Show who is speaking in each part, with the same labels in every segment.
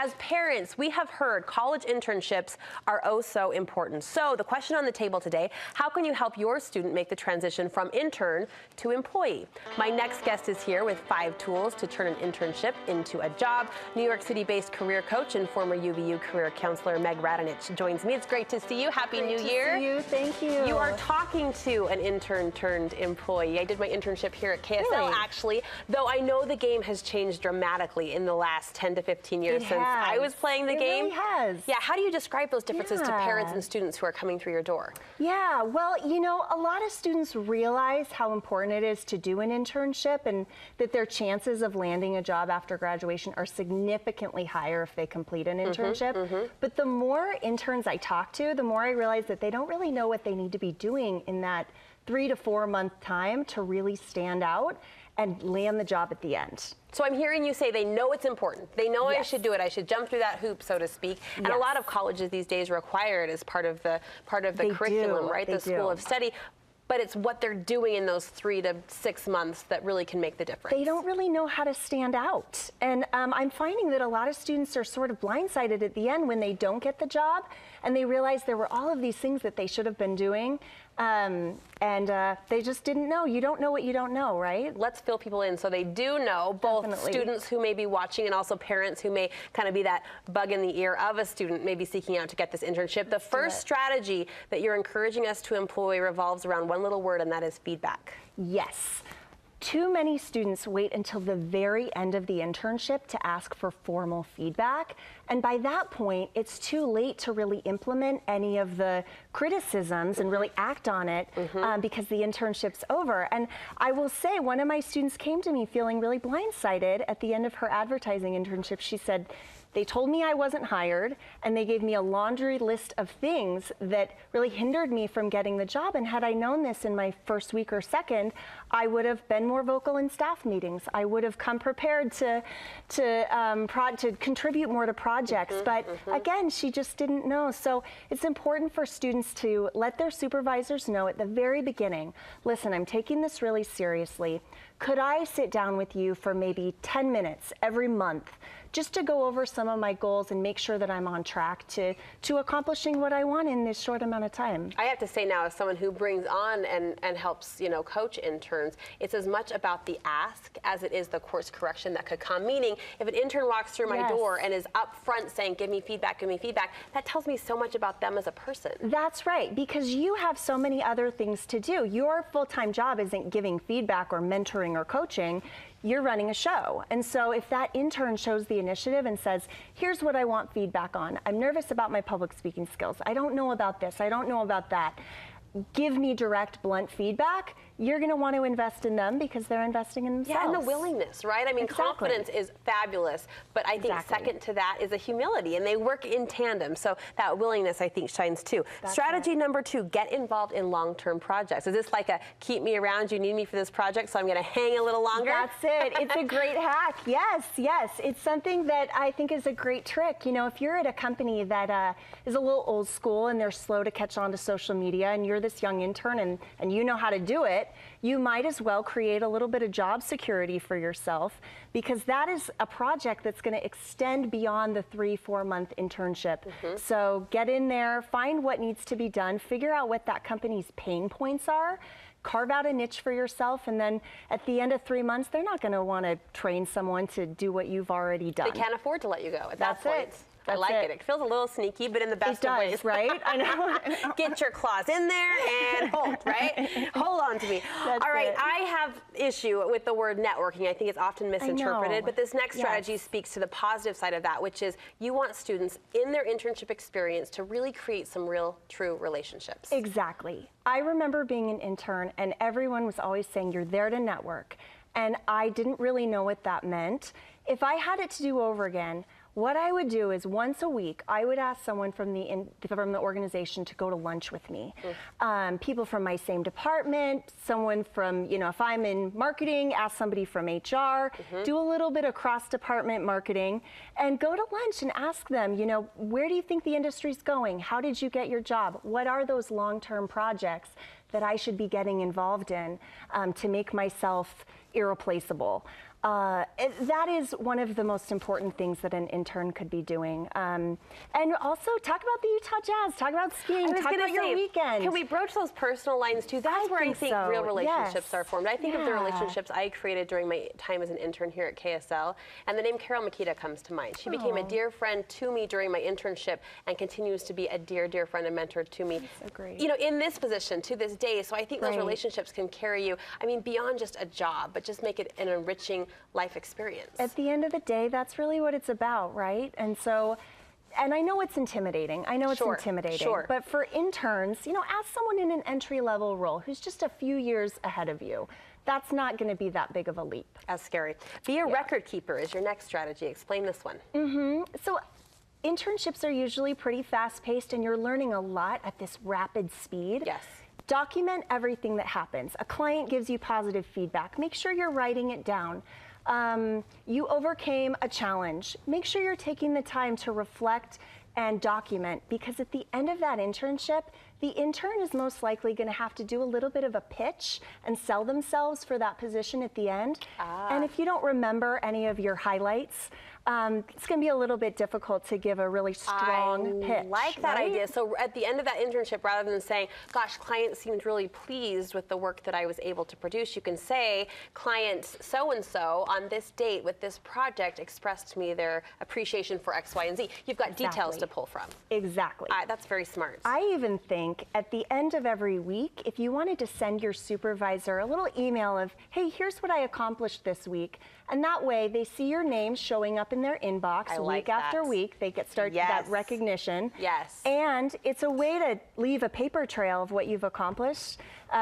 Speaker 1: As parents, we have heard college internships are oh so important. So the question on the table today, how can you help your student make the transition from intern to employee? My next guest is here with 5 tools to turn an internship into a job. New York City-based career coach and former UVU career counselor Meg Radunich joins me. It's great to see you. Happy New Year.
Speaker 2: See you. Thank you.
Speaker 1: You are talking to an intern turned employee. I did my internship here at KSL actually, though I know the game has changed dramatically in the last 10 to 15 years since I was playing the game.
Speaker 2: It really has.
Speaker 1: Yeah, how do you describe those differences to parents and students who are coming through your door?
Speaker 2: Yeah, well, you know, a lot of students realize how important it is to do an internship and that their chances of landing a job after graduation are significantly higher if they complete an internship. But the more interns I talk to, the more I realize that they don't really know what they need to be doing in that 3 to 4 month time to really stand out and land the job at the end.
Speaker 1: So I'm hearing you say they know it's important. They know I should do it. I should jump through that hoop, so to speak. And a lot of colleges these days require it as part of the curriculum, right? The school of study. But it's what they're doing in those 3 to 6 months that really can make the difference.
Speaker 2: They don't really know how to stand out. And I'm finding that a lot of students are sort of blindsided at the end when they don't get the job and they realize there were all of these things that they should have been doing. They just didn't know. You don't know what you don't know, right?
Speaker 1: Let's fill people in so they do know, both students who may be watching and also parents who may kind of be that bug in the ear of a student maybe seeking out to get this internship. The first strategy that you're encouraging us to employ revolves around one little word, and that is feedback.
Speaker 2: Yes. Too many students wait until the very end of the internship to ask for formal feedback. And by that point, it's too late to really implement any of the criticisms and really act on it because the internship's over. And I will say, one of my students came to me feeling really blindsided at the end of her advertising internship. She said, they told me I wasn't hired, and they gave me a laundry list of things that really hindered me from getting the job. And had I known this in my first week or second, I would have been more vocal in staff meetings. I would have come prepared to contribute more to projects. But again, she just didn't know. So it's important for students to let their supervisors know at the very beginning, listen, I'm taking this really seriously. Could I sit down with you for maybe 10 minutes every month just to go over some of my goals and make sure that I'm on track to accomplishing what I want in this short amount of time?
Speaker 1: I have to say now, as someone who brings on and helps, you know, coach interns, it's as much about the ask as it is the course correction that could come. Meaning, if an intern walks through my door and is up front saying, give me feedback, that tells me so much about them as a person.
Speaker 2: That's right, because you have so many other things to do. Your full-time job isn't giving feedback or mentoring or coaching. You're running a show. And so if that intern shows the initiative and says, here's what I want feedback on. I'm nervous about my public speaking skills. I don't know about this. I don't know about that. Give me direct, blunt feedback. You're going to want to invest in them because they're investing in themselves.
Speaker 1: Yeah, and the willingness, right? I mean, confidence is fabulous, but I think second to that is a humility, and they work in tandem. So that willingness, I think, shines too. Strategy number 2, get involved in long-term projects. Is this like a keep me around, you need me for this project, so I'm going to hang a little longer?
Speaker 2: That's it. It's a great hack. Yes, yes. It's something that I think is a great trick. You know, if you're at a company that is a little old school and they're slow to catch on to social media, and you're this young intern and you know how to do it, you might as well create a little bit of job security for yourself, because that is a project that's going to extend beyond the 3-4 month internship. So get in there, find what needs to be done, figure out what that company's pain points are, carve out a niche for yourself, and then at the end of 3 months, they're not going to want to train someone to do what you've already done.
Speaker 1: They can't afford to let you go at that point.
Speaker 2: That's
Speaker 1: I like it. It feels a little sneaky, but in the best of ways.
Speaker 2: Right? I know.
Speaker 1: Get your claws in there and hold, right? Hold on to me. All right, I have issue with the word networking. I think it's often misinterpreted, but this next strategy speaks to the positive side of that, which is you want students in their internship experience to really create some real, true relationships.
Speaker 2: Exactly. I remember being an intern and everyone was always saying you're there to network. And I didn't really know what that meant. If I had it to do over again, what I would do is once a week, I would ask someone from the organization to go to lunch with me. People from my same department, someone from, you know, if I'm in marketing, ask somebody from HR, do a little bit of cross-department marketing, and go to lunch and ask them, you know, where do you think the industry's going? How did you get your job? What are those long-term projects that I should be getting involved in to make myself irreplaceable? That is one of the most important things that an intern could be doing. And also talk about the Utah Jazz, talk about skiing, talk about your weekend.
Speaker 1: Can we broach those personal lines too? That's where I think real relationships are formed. I think of the relationships I created during my time as an intern here at KSL, and the name Carol Makita comes to mind. She became a dear friend to me during my internship and continues to be a dear, dear friend and mentor to me.
Speaker 2: That's so great.
Speaker 1: You know, in this position to this day. So I think those relationships can carry you, I mean, beyond just a job, but just make it an enriching life experience.
Speaker 2: At the end of the day, that's really what it's about, right? And so, and I know it's intimidating. I know it's intimidating. But for interns, you know, ask someone in an entry-level role who's just a few years ahead of you. That's not going to be that big of a leap.
Speaker 1: As scary. Be a record keeper is your next strategy. Explain this one.
Speaker 2: So internships are usually pretty fast-paced, and you're learning a lot at this rapid speed.
Speaker 1: Yes.
Speaker 2: Document everything that happens. A client gives you positive feedback. Make sure you're writing it down. You overcame a challenge. Make sure you're taking the time to reflect and document, because at the end of that internship, the intern is most likely going to have to do a little bit of a pitch and sell themselves for that position at the end. And if you don't remember any of your highlights, it's going to be a little bit difficult to give a really strong pitch.
Speaker 1: I like that idea. So at the end of that internship, rather than saying, gosh, client seemed really pleased with the work that I was able to produce, you can say, client so-and-so on this date with this project expressed to me their appreciation for X, Y, and Z. You've got details to pull from.
Speaker 2: Exactly.
Speaker 1: That's very smart.
Speaker 2: I even think at the end of every week, if you wanted to send your supervisor a little email of, hey, here's what I accomplished this week, and that way they see your name showing up in their inbox week after week. They get that recognition.
Speaker 1: Yes.
Speaker 2: And it's a way to leave a paper trail of what you've accomplished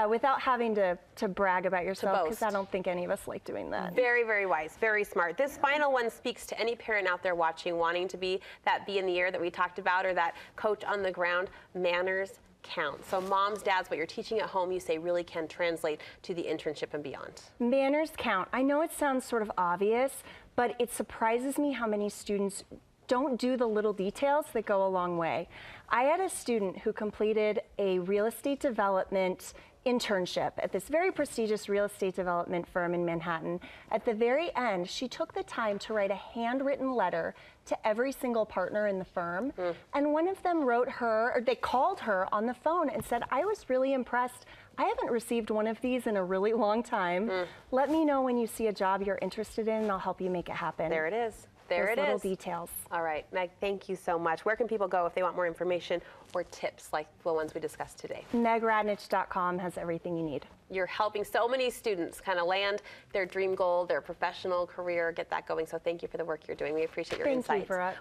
Speaker 2: without having to brag about yourself, because I don't think any of us like doing that.
Speaker 1: Very, very wise, very smart. This final one speaks to any parent out there watching, wanting to be that bee in the ear that we talked about, or that coach on the ground. Manners count. So moms, dads, what you're teaching at home, you say really can translate to the internship and beyond.
Speaker 2: Manners count. I know it sounds sort of obvious, but it surprises me how many students don't do the little details that go a long way. I had a student who completed a real estate development internship at this very prestigious real estate development firm in Manhattan. At the very end, she took the time to write a handwritten letter to every single partner in the firm. And one of them wrote her, or they called her on the phone and said, I was really impressed. I haven't received one of these in a really long time. Let me know when you see a job you're interested in, and I'll help you make it happen.
Speaker 1: There it is. There it is.
Speaker 2: Little details.
Speaker 1: All right, Meg, thank you so much. Where can people go if they want more information or tips like the ones we discussed today?
Speaker 2: MegRadunich.com has everything you need.
Speaker 1: You're helping so many students kind of land their dream goal, their professional career, get that going. So thank you for the work you're doing. We appreciate your insights.
Speaker 2: Thank you, Brooke.